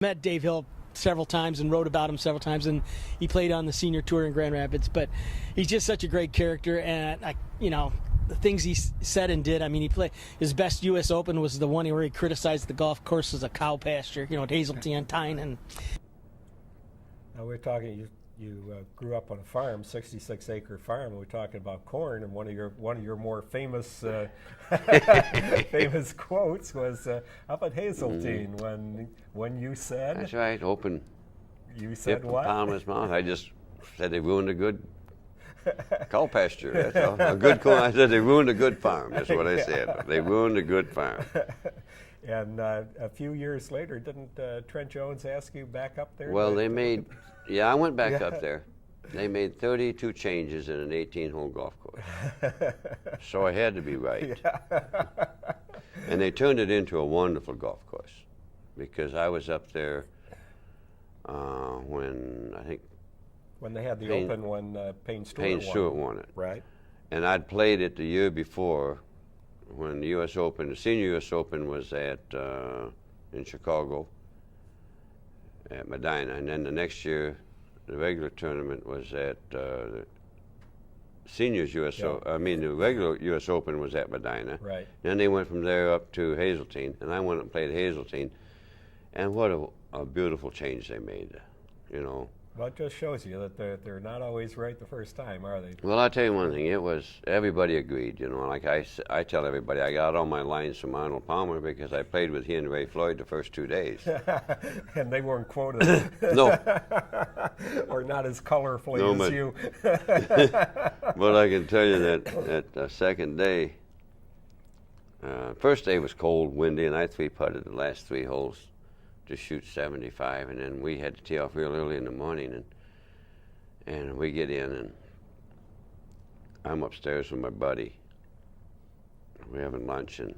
Met Dave Hill several times and wrote about him several times, and he played on the senior tour in Grand Rapids. But he's just such a great character, and the things he said and did. I mean, he played his best U.S. Open was the one where he criticized the golf course as a cow pasture, at Hazeltine Tyne. And now we're talking. You grew up on a farm, 66-acre farm. We're talking about corn, and one of your more famous famous quotes was up at Hazeltine when you said. That's right. Open. You said what? Palm in his mouth. I just said they ruined a good cow pasture. That's all. A good corn. I said they ruined a good farm. That's what I said. They ruined a good farm. And a few years later, didn't Trent Jones ask you back up there? Well, they made. Yeah, I went back up there. They made 32 changes in an 18-hole golf course. So I had to be right. Yeah. And they turned it into a wonderful golf course because I was up there when they had the Open when Payne Stewart won it. Right. And I'd played it the year before when the U.S. Open, the senior U.S. Open was in Chicago at Medina, and then the next year the regular tournament was at the seniors U.S. the regular U.S. Open was at Medina. Right. Then they went from there up to Hazeltine, and I went and played Hazeltine, and what a beautiful change they made, Well, it just shows you that they're not always right the first time, are they? Well, I'll tell you one thing. It was, everybody agreed, Like I tell everybody, I got all my lines from Arnold Palmer because I played with he and Ray Floyd the first 2 days. And they weren't quoted. No. Or not as colorfully as you. But I can tell you that the second day, first day was cold, windy, and I three-putted the last 3 holes to shoot 75, and then we had to tee off real early in the morning, and we get in, and I'm upstairs with my buddy. We're having lunch, and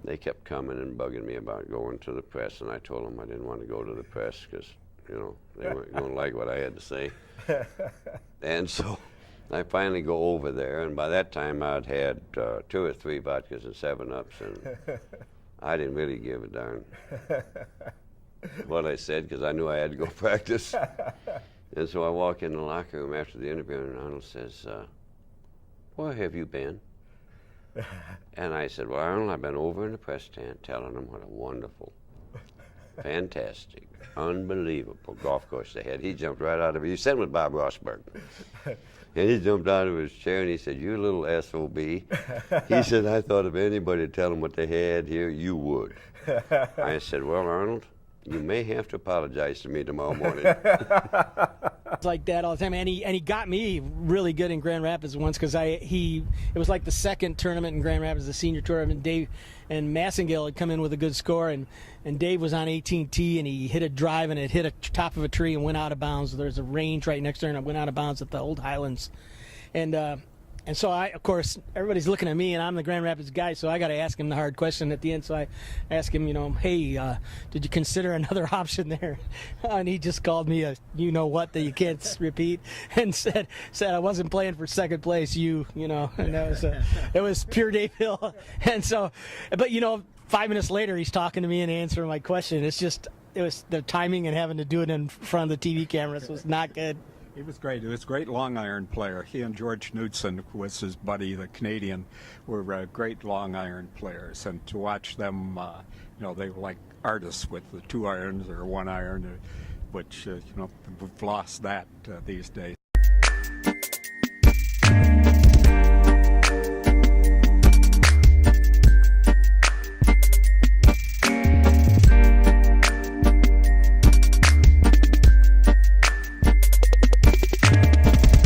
they kept coming and bugging me about going to the press, and I told them I didn't want to go to the press because, they weren't going to like what I had to say. And so I finally go over there, and by that time I'd had 2 or 3 vodkas and 7-Ups, and I didn't really give a darn what I said because I knew I had to go practice. And so I walk in the locker room after the interview, and Arnold says, where have you been? And I said, well, Arnold, I've been over in the press stand telling them what a wonderful, fantastic, unbelievable golf course they had. He jumped right out of it. He sat with Bob Rosberg. And he jumped out of his chair and he said, you little SOB. He said, I thought if anybody would tell them what they had here, you would. I said, well, Arnold, you may have to apologize to me tomorrow morning. It's like that all the time, and he got me really good in Grand Rapids once because it was like the second tournament in Grand Rapids, the senior tour, and Dave and Massengale had come in with a good score, and Dave was on 18T, and he hit a drive, and it hit a top of a tree and went out of bounds. There's a range right next there, and it went out of bounds at the Old Highlands, and so of course, everybody's looking at me, and I'm the Grand Rapids guy, so I got to ask him the hard question at the end. So I asked him, hey, did you consider another option there? And he just called me a you-know-what that you can't repeat, and said I wasn't playing for second place, and it was pure Dave Hill. And so, but 5 minutes later, he's talking to me and answering my question. It was the timing and having to do it in front of the TV cameras was not good. He was great. He was a great long iron player. He and George Knudsen, who was his buddy, the Canadian, were great long iron players. And to watch them, they were like artists with the 2 irons or 1 iron, which, we've lost that these days.